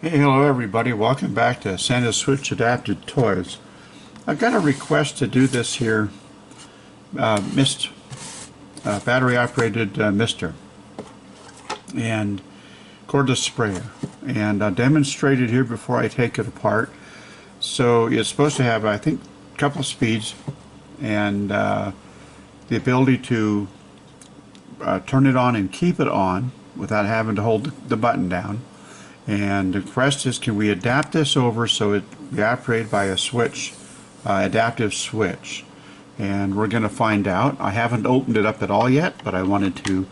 Hey, hello everybody. Welcome back to Santa's Switch Adapted Toys. I've got a request to do this here, mist, battery operated mister and cordless sprayer. And I'll demonstrate it here before I take it apart. So it's supposed to have, I think, a couple of speeds and the ability to turn it on and keep it on without having to hold the button down. And the question is, can we adapt this over so it be operated by a switch, adaptive switch? And we're going to find out. I haven't opened it up at all yet, but I wanted to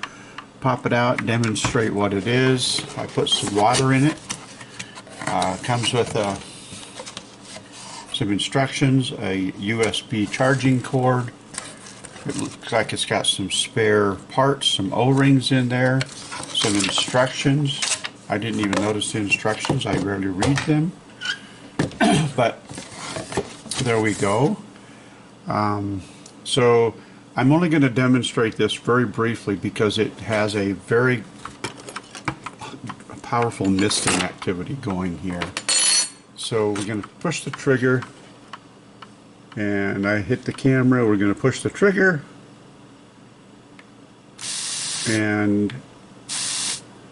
pop it out, demonstrate what it is. I put some water in it. Comes with some instructions, a USB charging cord. It looks like it's got some spare parts, some O-rings in there, some instructions. I didn't even notice the instructions. I rarely read them. But there we go. So I'm only going to demonstrate this very briefly because it has a very powerful misting activity going here. So we're going to push the trigger, and I hit the camera. We're going to push the trigger, and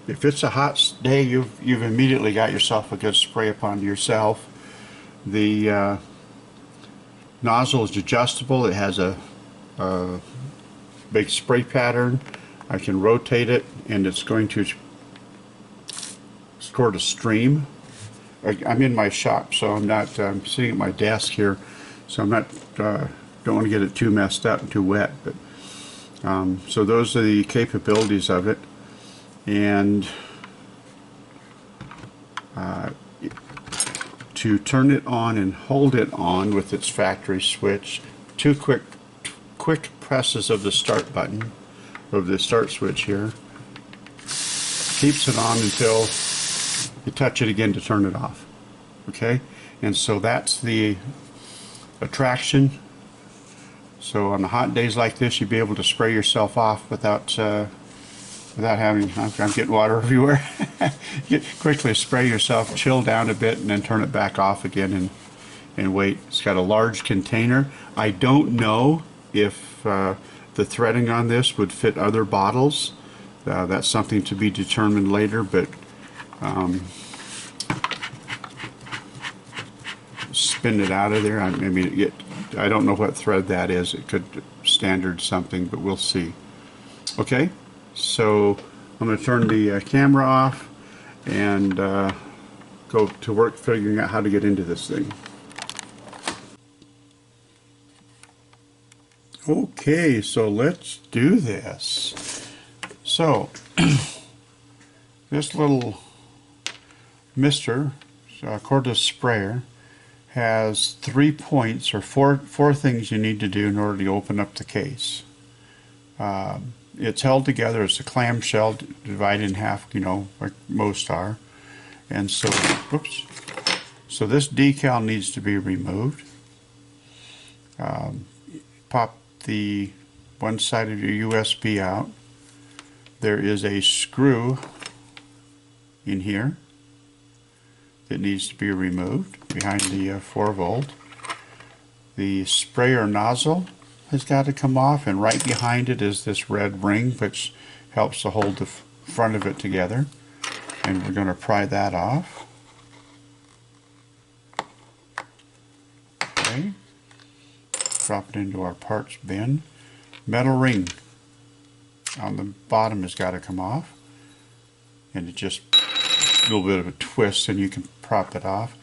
if it's a hot day, you've immediately got yourself a good spray upon yourself. The nozzle is adjustable. It has a big spray pattern. I can rotate it, and it's going to squirt a stream. I'm in my shop, so I'm not. I'm sitting at my desk here, so I'm not. Don't want to get it too messed up and too wet. But so those are the capabilities of it. And to turn it on and hold it on with its factory switch, two quick presses of the start button, of the start switch here, keeps it on until you touch it again to turn it off. Okay, and so that's the attraction. So on the hot days like this, you'd be able to spray yourself off without having, I'm getting water everywhere. You quickly spray yourself, chill down a bit, and then turn it back off again and wait. It's got a large container. I don't know if the threading on this would fit other bottles. That's something to be determined later, but spin it out of there. I mean, I don't know what thread that is. It could standard something, but we'll see. Okay. So I'm going to turn the camera off and go to work figuring out how to get into this thing. Okay, so let's do this. So this little mister, cordless sprayer, has 3 points or four things you need to do in order to open up the case. It's held together. It's a clamshell divided in half, you know, like most are. And so, oops. So this decal needs to be removed. Pop the one side of your USB out. There is a screw in here that needs to be removed behind the 4-volt. The sprayer nozzle has got to come off, and right behind it is this red ring which helps to hold the front of it together, and we're going to pry that off. Okay, drop it into our parts bin. Metal ring on the bottom has got to come off, and it just a little bit of a twist and you can prop it off.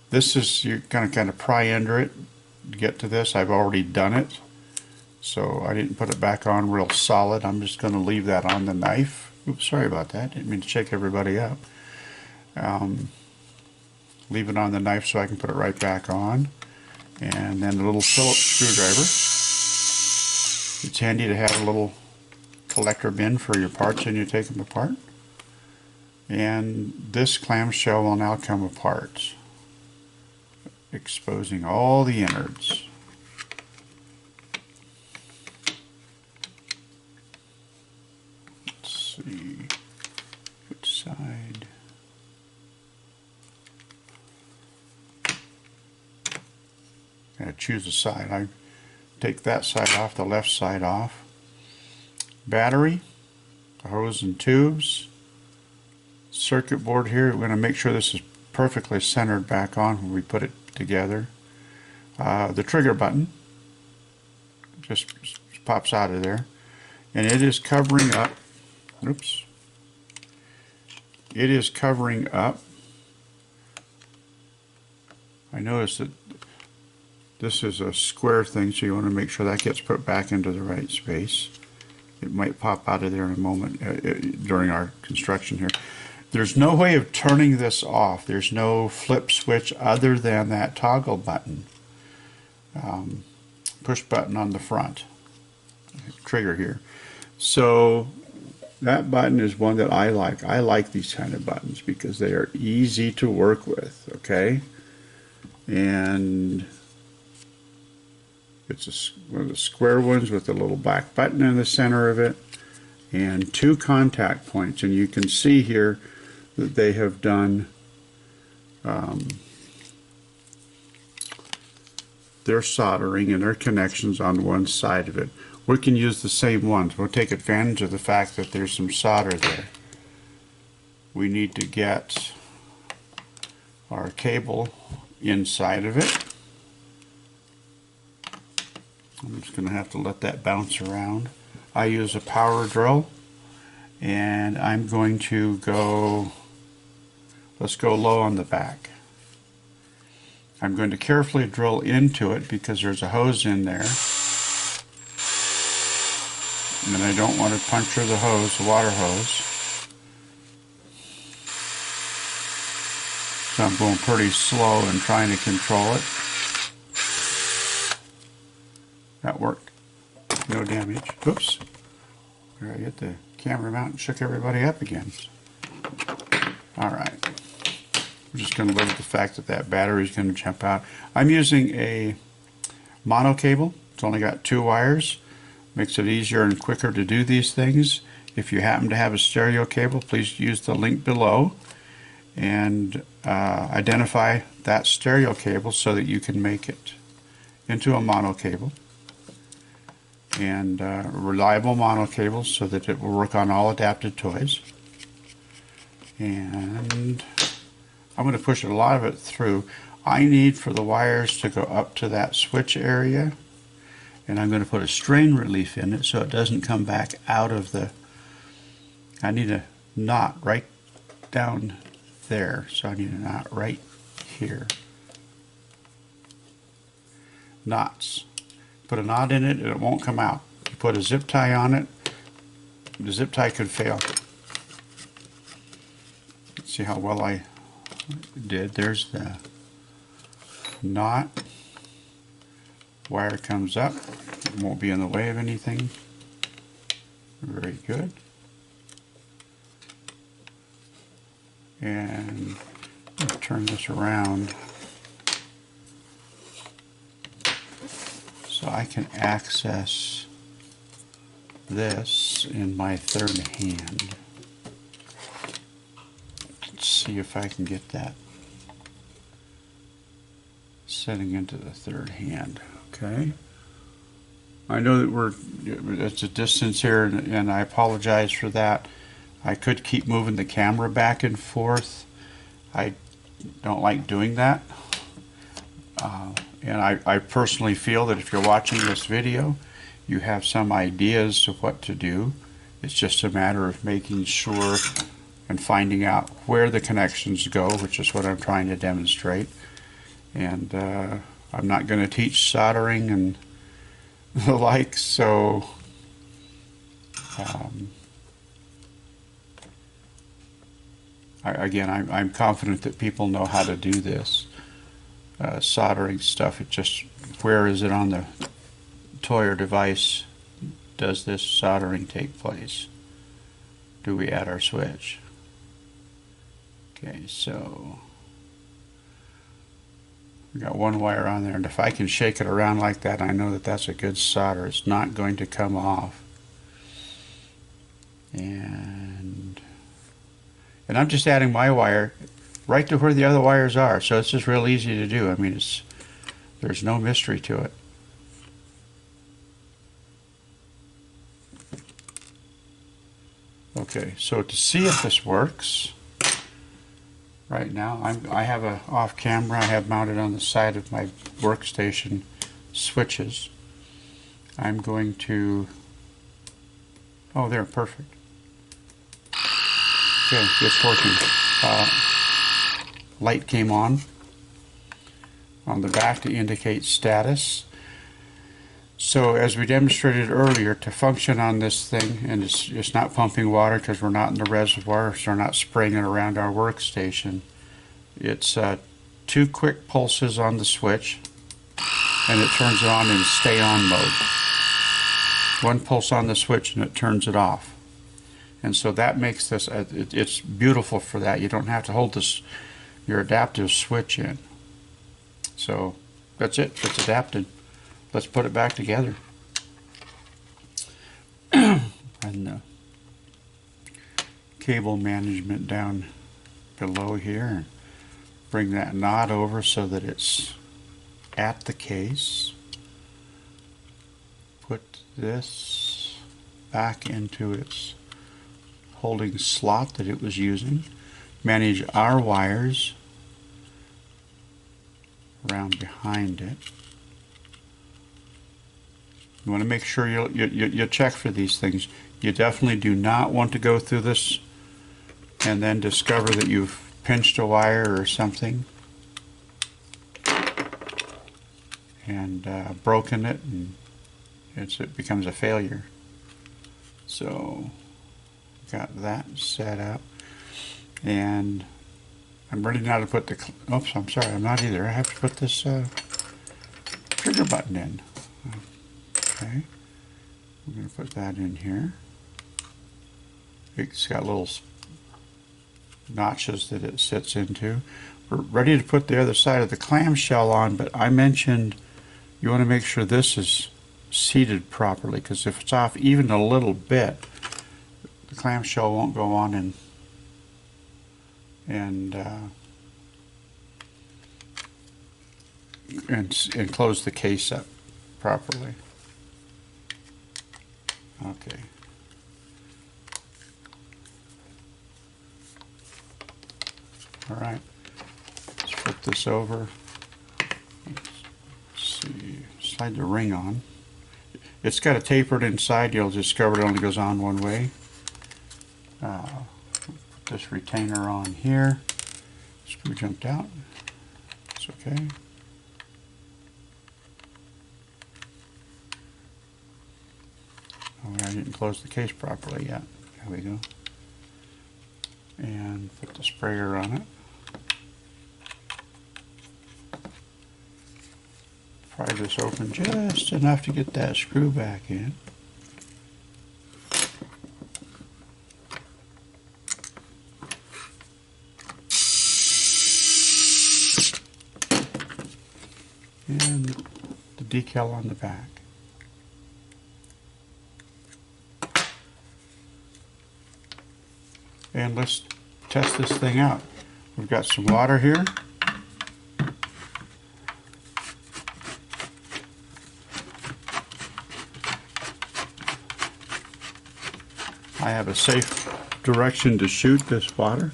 This is, you're going to kind of pry under it to get to this. I've already done it, so I didn't put it back on real solid. I'm just going to leave that on the knife. Oops, sorry about that. Didn't mean to shake everybody up. Leave it on the knife so I can put it right back on. And then a little Phillips screwdriver. It's handy to have a little collector bin for your parts when you take them apart. And this clamshell will now come apart, exposing all the innards. Let's see which side. choose a side. I take that side off, the left side off. Battery, the hose and tubes, circuit board here. We're going to make sure this is perfectly centered back on when we put it together. The trigger button just pops out of there, and it is covering up. Oops. It is covering up. I noticed that this is a square thing, so you want to make sure that gets put back into the right space. It might pop out of there in a moment during our construction here. There's no way of turning this off. There's no flip switch other than that toggle button. Push button on the front. Trigger here. So that button is one that I like. I like these kind of buttons because they are easy to work with, okay? And it's one of the square ones with a little black button in the center of it and 2 contact points. And you can see here that they have done their soldering and their connections on one side of it. We can use the same ones. We'll take advantage of the fact that there's some solder there. We need to get our cable inside of it. I'm just going to have to let that bounce around. I use a power drill, and I'm going to go, let's go low on the back. I'm going to carefully drill into it because there's a hose in there. And I don't want to puncture the hose, the water hose. So I'm going pretty slow and trying to control it. That worked. No damage. Oops. There, I get the camera mount and shook everybody up again. Alright. We're just going to live with the fact that that battery is going to jump out. I'm using a mono cable. It's only got 2 wires. Makes it easier and quicker to do these things. If you happen to have a stereo cable, please use the link below and identify that stereo cable so that you can make it into a mono cable. And reliable mono cable so that it will work on all adapted toys. And I'm going to push a lot of it through. I need for the wires to go up to that switch area, and I'm going to put a strain relief in it so it doesn't come back out of the, I need a knot right down there, so I need a knot right here. Knots. Put a knot in it and it won't come out. You put a zip tie on it, the zip tie could fail. Let's see how well I did. There's the knot. Wire comes up. It won't be in the way of anything. Very good. And turn this around so I can access this in my third hand. Let's see if I can get that setting into the third hand. Okay. I know that it's a distance here, and I apologize for that. I could keep moving the camera back and forth. I don't like doing that. And I personally feel that if you're watching this video, you have some ideas of what to do. It's just a matter of making sure and finding out where the connections go, which is what I'm trying to demonstrate. And I'm not going to teach soldering and the like, so I'm confident that people know how to do this soldering stuff. It just, where is it on the toy or device does this soldering take place? Do we add our switch? Okay, so we got one wire on there, and if I can shake it around like that, I know that that's a good solder. It's not going to come off. And I'm just adding my wire right to where the other wires are, so it's just real easy to do. I mean, There's no mystery to it. Okay, so to see if this works, right now I have a off camera. I have mounted on the side of my workstation switches. I'm going to, oh there, perfect. Okay, it's working. Light came on the back to indicate status. So as we demonstrated earlier, to function on this thing, and it's not pumping water because we're not in the reservoir, so we're not spraying it around our workstation. It's 2 quick pulses on the switch, and it turns it on in stay on mode. 1 pulse on the switch and it turns it off. And so that makes this, it's beautiful for that. You don't have to hold your adaptive switch in. So that's it, it's adapted. Let's put it back together. And the cable management down below here. Bring that knot over so that it's at the case. Put this back into its holding slot that it was using. Manage our wires around behind it. You want to make sure you check for these things. You definitely do not want to go through this and then discover that you've pinched a wire or something and broken it, and it becomes a failure. So got that set up, and I'm ready now to put the, oops, I'm sorry, I'm not either. I have to put this trigger button in. Okay, we're going to put that in here. It's got little notches that it sits into. We're ready to put the other side of the clamshell on, but I mentioned you want to make sure this is seated properly, because if it's off even a little bit, the clamshell won't go on and close the case up properly. Okay. All right. Let's flip this over. Let's see. Slide the ring on. It's got a tapered inside. You'll discover it only goes on one way. Put this retainer on here. Screw jumped out. It's okay. Oh, I didn't close the case properly yet. There we go. And put the sprayer on it. Pry this open just enough to get that screw back in. And the decal on the back. And let's test this thing out. We've got some water here. I have a safe direction to shoot this water.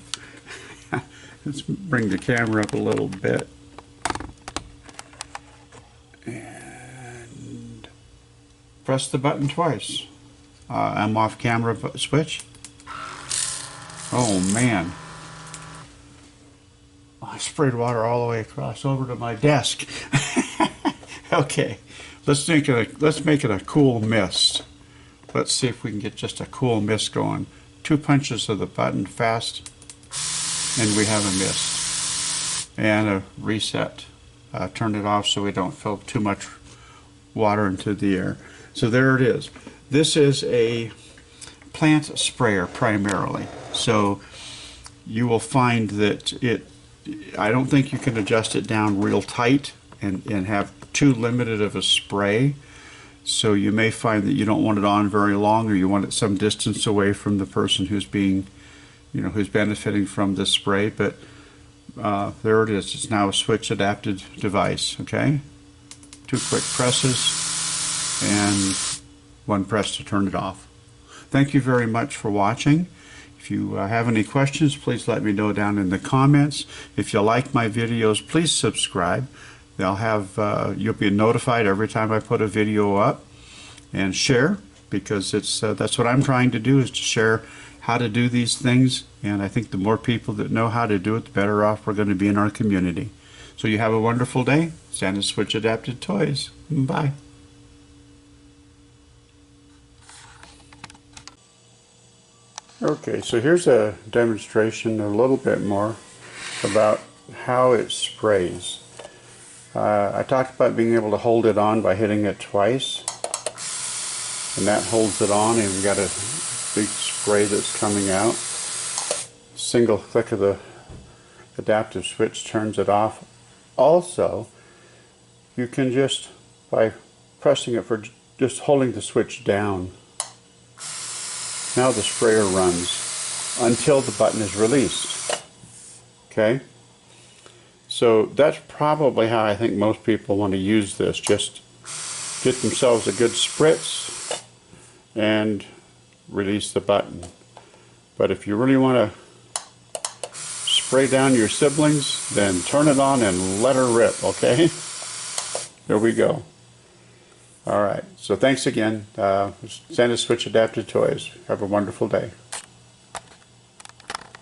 Let's bring the camera up a little bit. And press the button twice. I'm off camera switch. Oh man, I sprayed water all the way across over to my desk. Okay, let's make it a cool mist. Let's see if we can get just a cool mist going. 2 punches of the button fast, and we have a mist. And a reset. Turn it off so we don't fill too much water into the air. So there it is. This is a plant sprayer primarily. So you will find that I don't think you can adjust it down real tight and have too limited of a spray. So you may find that you don't want it on very long, or you want it some distance away from the person who's who's benefiting from this spray. But there it is. It's now a switch adapted device. Okay. 2 quick presses, and 1 press to turn it off. Thank you very much for watching. If you have any questions, please let me know down in the comments. If you like my videos, please subscribe. They'll have you'll be notified every time I put a video up. And share, because it's that's what I'm trying to do, is to share how to do these things. And I think the more people that know how to do it, the better off we're going to be in our community. So you have a wonderful day. Santa Switch Adapted Toys. Bye. Okay, so here's a demonstration a little bit more about how it sprays. I talked about being able to hold it on by hitting it twice, and that holds it on, and we've got a big spray that's coming out. Single click of the adaptive switch turns it off. Also, you can just, by pressing it for just holding the switch down, now the sprayer runs until the button is released. Okay? So that's probably how I think most people want to use this. Just get themselves a good spritz and release the button. But if you really want to spray down your siblings, then turn it on and let her rip, okay? There we go. Alright, so thanks again. Santa Switch Adapted Toys. Have a wonderful day.